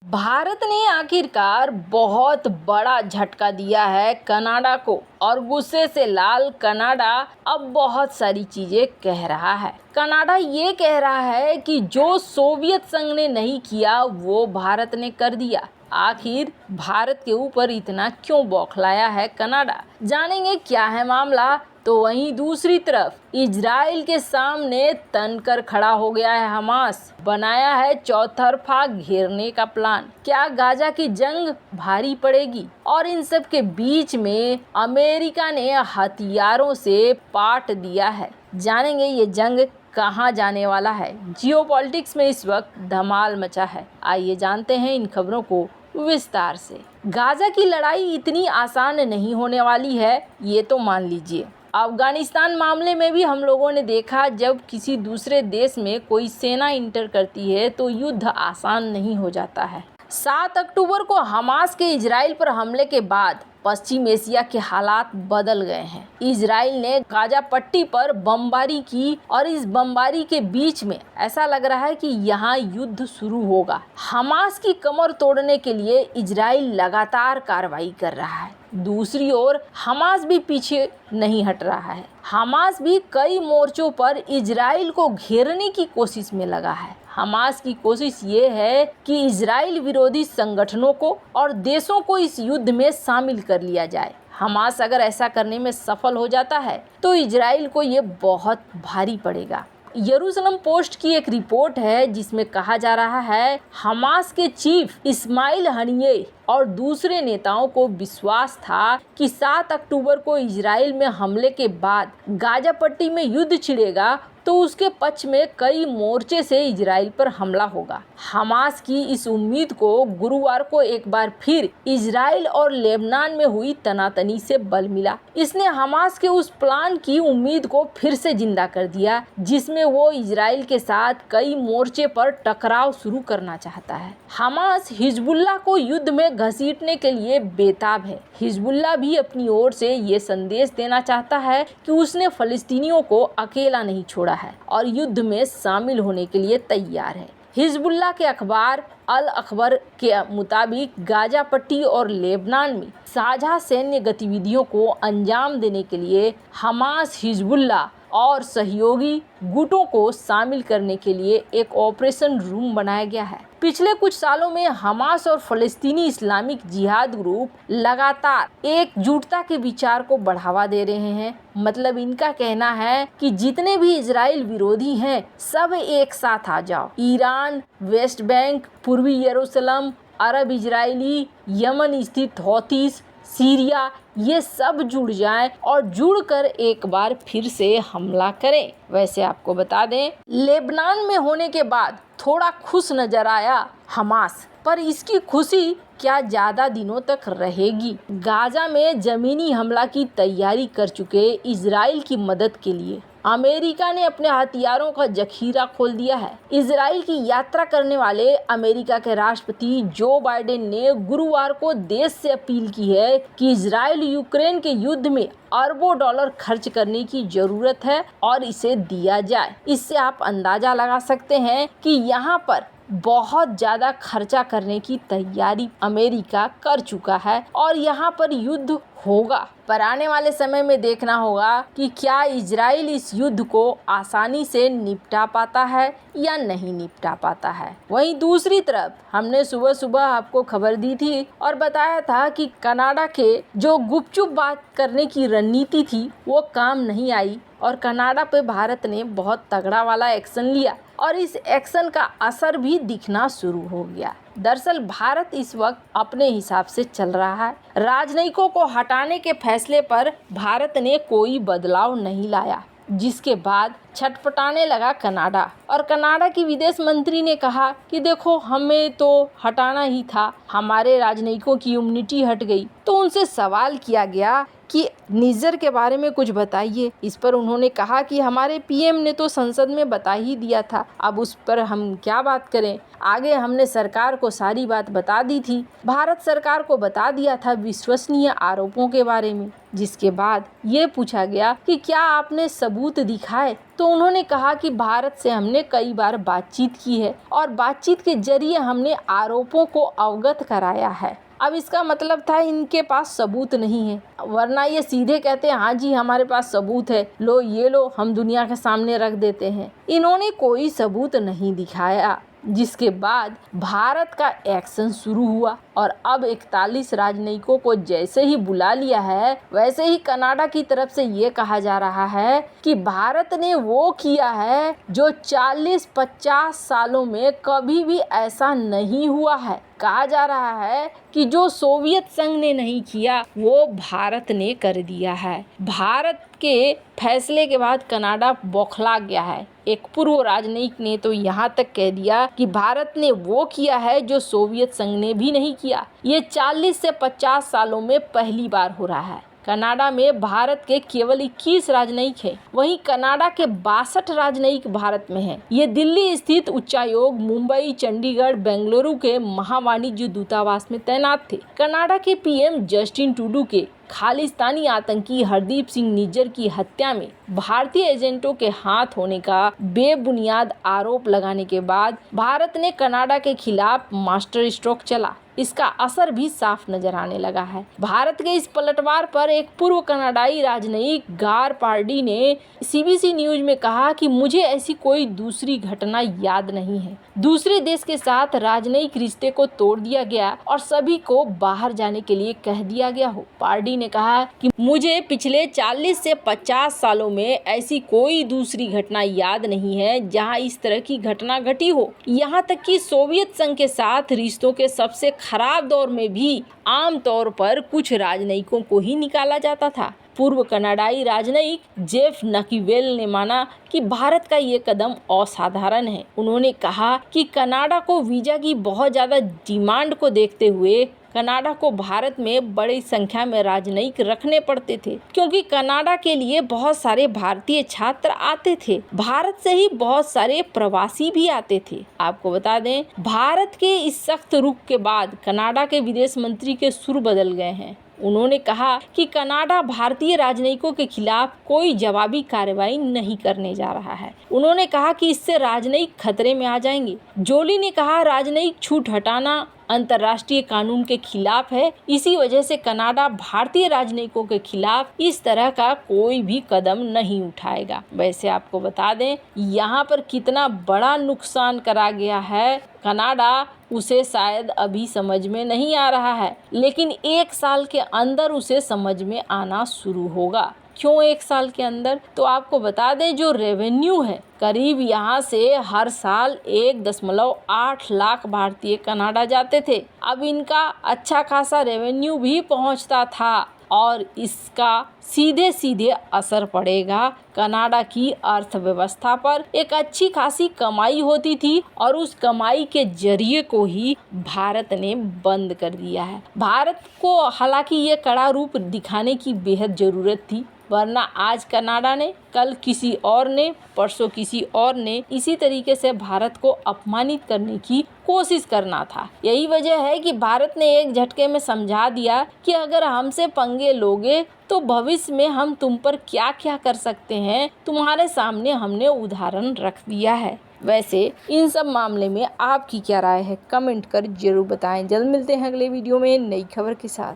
भारत ने आखिरकार बहुत बड़ा झटका दिया है कनाडा को और गुस्से से लाल कनाडा अब बहुत सारी चीजें कह रहा है। कनाडा ये कह रहा है कि जो सोवियत संघ ने नहीं किया वो भारत ने कर दिया। आखिर भारत के ऊपर इतना क्यों बौखलाया है कनाडा, जानेंगे क्या है मामला। तो वहीं दूसरी तरफ इजराइल के सामने तनकर खड़ा हो गया है हमास, बनाया है चौतरफा घेरने का प्लान। क्या गाजा की जंग भारी पड़ेगी? और इन सब के बीच में अमेरिका ने हथियारों से पाट दिया है। जानेंगे ये जंग कहां जाने वाला है। जियोपॉलिटिक्स में इस वक्त धमाल मचा है। आइए जानते हैं इन खबरों को विस्तार से। गाजा की लड़ाई इतनी आसान नहीं होने वाली है, ये तो मान लीजिए। अफगानिस्तान मामले में भी हम लोगों ने देखा, जब किसी दूसरे देश में कोई सेना इंटर करती है तो युद्ध आसान नहीं हो जाता है। 7 अक्टूबर को हमास के इजराइल पर हमले के बाद पश्चिम एशिया के हालात बदल गए हैं। इजराइल ने गाजा पट्टी पर बमबारी की और इस बमबारी के बीच में ऐसा लग रहा है कि यहाँ युद्ध शुरू होगा। हमास की कमर तोड़ने के लिए इजराइल लगातार कार्रवाई कर रहा है। दूसरी ओर हमास भी पीछे नहीं हट रहा है। हमास भी कई मोर्चों पर इजराइल को घेरने की कोशिश में लगा है। हमास की कोशिश ये है कि इजराइल विरोधी संगठनों को और देशों को इस युद्ध में शामिल कर लिया जाए। हमास अगर ऐसा करने में सफल हो जाता है तो इजराइल को ये बहुत भारी पड़ेगा। यरूशलेम पोस्ट की एक रिपोर्ट है जिसमें कहा जा रहा है, हमास के चीफ इस्माइल हनिये और दूसरे नेताओं को विश्वास था कि 7 अक्टूबर को इजराइल में हमले के बाद गाजा पट्टी में युद्ध छिड़ेगा तो उसके पक्ष में कई मोर्चे से इजराइल पर हमला होगा। हमास की इस उम्मीद को गुरुवार को एक बार फिर इजराइल और लेबनान में हुई तनातनी से बल मिला। इसने हमास के उस प्लान की उम्मीद को फिर से जिंदा कर दिया जिसमें वो इजराइल के साथ कई मोर्चे पर टकराव शुरू करना चाहता है। हमास हिजबुल्लाह को युद्ध में घसीटने के लिए बेताब है। हिजबुल्लाह भी अपनी ओर से ये संदेश देना चाहता है कि उसने फलस्तीनियों को अकेला नहीं छोड़ा है और युद्ध में शामिल होने के लिए तैयार है। हिजबुल्लाह के अखबार अल अखबर के मुताबिक गाजा पट्टी और लेबनान में साझा सैन्य गतिविधियों को अंजाम देने के लिए हमास, हिजबुल्लाह और सहयोगी गुटों को शामिल करने के लिए एक ऑपरेशन रूम बनाया गया है। पिछले कुछ सालों में हमास और फलस्तीनी इस्लामिक जिहाद ग्रुप लगातार एकजुटता के विचार को बढ़ावा दे रहे हैं। मतलब इनका कहना है कि जितने भी इजराइल विरोधी हैं सब एक साथ आ जाओ। ईरान, वेस्ट बैंक, पूर्वी यरूशलेम, अरब इजरायली, यमन स्थित हौतीस, सीरिया, ये सब जुड़ जाएं और जुड़कर एक बार फिर से हमला करें। वैसे आपको बता दें, लेबनान में होने के बाद थोड़ा खुश नजर आया हमास, पर इसकी खुशी क्या ज़्यादा दिनों तक रहेगी। गाजा में ज़मीनी हमला की तैयारी कर चुके इजराइल की मदद के लिए अमेरिका ने अपने हथियारों का जखीरा खोल दिया है। इजराइल की यात्रा करने वाले अमेरिका के राष्ट्रपति जो बाइडेन ने गुरुवार को देश से अपील की है कि इजराइल यूक्रेन के युद्ध में अरबों डॉलर खर्च करने की जरूरत है और इसे दिया जाए। इससे आप अंदाजा लगा सकते हैं कि यहाँ पर बहुत ज़्यादा खर्चा करने की तैयारी अमेरिका कर चुका है और यहाँ पर युद्ध होगा। पर आने वाले समय में देखना होगा कि क्या इजराइल इस युद्ध को आसानी से निपटा पाता है या नहीं निपटा पाता है। वहीं दूसरी तरफ हमने सुबह सुबह आपको खबर दी थी और बताया था कि कनाडा के जो गुपचुप बात करने की रणनीति थी वो काम नहीं आई और कनाडा पे भारत ने बहुत तगड़ा वाला एक्शन लिया और इस एक्शन का असर भी दिखना शुरू हो गया। दरअसल भारत इस वक्त अपने हिसाब से चल रहा है। राजनयिकों को हटाने के फैसले पर भारत ने कोई बदलाव नहीं लाया, जिसके बाद छटपटाने लगा कनाडा। और कनाडा की विदेश मंत्री ने कहा कि देखो, हमें तो हटाना ही था, हमारे राजनयिकों की इम्यूनिटी हट गई। तो उनसे सवाल किया गया कि निज्जर के बारे में कुछ बताइए। इस पर उन्होंने कहा कि हमारे पीएम ने तो संसद में बता ही दिया था, अब उस पर हम क्या बात करें। आगे हमने सरकार को सारी बात बता दी थी, भारत सरकार को बता दिया था विश्वसनीय आरोपों के बारे में। जिसके बाद ये पूछा गया कि क्या आपने सबूत दिखाए, तो उन्होंने कहा कि भारत से हमने कई बार बातचीत की है और बातचीत के जरिए हमने आरोपों को अवगत कराया है। अब इसका मतलब था इनके पास सबूत नहीं है, वरना ये सीधे कहते हैं हाँ जी हमारे पास सबूत है, लो ये लो, हम दुनिया के सामने रख देते हैं। इन्होंने कोई सबूत नहीं दिखाया, जिसके बाद भारत का एक्शन शुरू हुआ और अब 41 राजनयिकों को जैसे ही बुला लिया है, वैसे ही कनाडा की तरफ से ये कहा जा रहा है कि भारत ने वो किया है जो 40-50 सालों में कभी भी ऐसा नहीं हुआ है। कहा जा रहा है कि जो सोवियत संघ ने नहीं किया वो भारत ने कर दिया है। भारत के फैसले के बाद कनाडा बौखला गया है। एक पूर्व राजनयिक ने तो यहाँ तक कह दिया कि भारत ने वो किया है जो सोवियत संघ ने भी नहीं किया। ये 40 से 50 सालों में पहली बार हो रहा है। कनाडा में भारत के केवल 21 राजनयिक हैं, वहीं कनाडा के 62 राजनयिक भारत में हैं। ये दिल्ली स्थित उच्चायोग, मुंबई, चंडीगढ़, बेंगलुरु के महावाणिज्य दूतावास में तैनात थे। कनाडा के पीएम जस्टिन ट्रूडो के खालिस्तानी आतंकी हरदीप सिंह निज्जर की हत्या में भारतीय एजेंटों के हाथ होने का बेबुनियाद आरोप लगाने के बाद भारत ने कनाडा के खिलाफ मास्टर स्ट्रोक चला। इसका असर भी साफ नजर आने लगा है। भारत के इस पलटवार पर एक पूर्व कनाडाई राजनयिक गार पार्डी ने सीबीसी न्यूज में कहा कि मुझे ऐसी कोई दूसरी घटना याद नहीं है। दूसरे देश के साथ राजनयिक रिश्ते को तोड़ दिया गया और सभी को बाहर जाने के लिए कह दिया गया हो। पार्डी ने कहा कि मुझे पिछले 40 से 50 सालों में ऐसी कोई दूसरी घटना याद नहीं है जहां इस तरह की घटना घटी हो। यहाँ तक कि सोवियत संघ के साथ रिश्तों के सबसे खराब दौर में भी आम तौर पर कुछ राजनयिकों को ही निकाला जाता था। पूर्व कनाडाई राजनयिक जेफ नकीवेल ने माना कि भारत का ये कदम असाधारण है। उन्होंने कहा कि कनाडा को वीजा की बहुत ज़्यादा डिमांड को देखते हुए कनाडा को भारत में बड़ी संख्या में राजनयिक रखने पड़ते थे, क्योंकि कनाडा के लिए बहुत सारे भारतीय छात्र आते थे। भारत से ही बहुत सारे प्रवासी भी आते थे। आपको बता दें, भारत के इस सख्त रुख के बाद कनाडा के विदेश मंत्री के सुर बदल गए हैं। उन्होंने कहा कि कनाडा भारतीय राजनयिकों के खिलाफ कोई जवाबी कार्रवाई नहीं करने जा रहा है। उन्होंने कहा कि इससे राजनयिक खतरे में आ जाएंगे। जोली ने कहा, राजनयिक छूट हटाना अंतर्राष्ट्रीय कानून के खिलाफ है। इसी वजह से कनाडा भारतीय राजनयिकों के खिलाफ इस तरह का कोई भी कदम नहीं उठाएगा। वैसे आपको बता दें, यहाँ पर कितना बड़ा नुकसान करा गया है कनाडा, उसे शायद अभी समझ में नहीं आ रहा है, लेकिन 1 साल के अंदर उसे समझ में आना शुरू होगा। क्यों 1 साल के अंदर? तो आपको बता दें, जो रेवेन्यू है, करीब यहाँ से हर साल 1.8 लाख भारतीय कनाडा जाते थे। अब इनका अच्छा खासा रेवेन्यू भी पहुँचता था और इसका सीधे सीधे असर पड़ेगा कनाडा की अर्थव्यवस्था पर। एक अच्छी खासी कमाई होती थी और उस कमाई के जरिए को ही भारत ने बंद कर दिया है। भारत को हालांकि ये कड़ा रूप दिखाने की बेहद ज़रूरत थी, वरना आज कनाडा ने, कल किसी और ने, परसों किसी और ने इसी तरीके से भारत को अपमानित करने की कोशिश करना था। यही वजह है कि भारत ने एक झटके में समझा दिया कि अगर हमसे पंगे लोगे तो भविष्य में हम तुम पर क्या क्या कर सकते हैं, तुम्हारे सामने हमने उदाहरण रख दिया है। वैसे इन सब मामले में आपकी क्या राय है, कमेंट कर जरूर बताएं। जल्द मिलते हैं अगले वीडियो में नई खबर के साथ।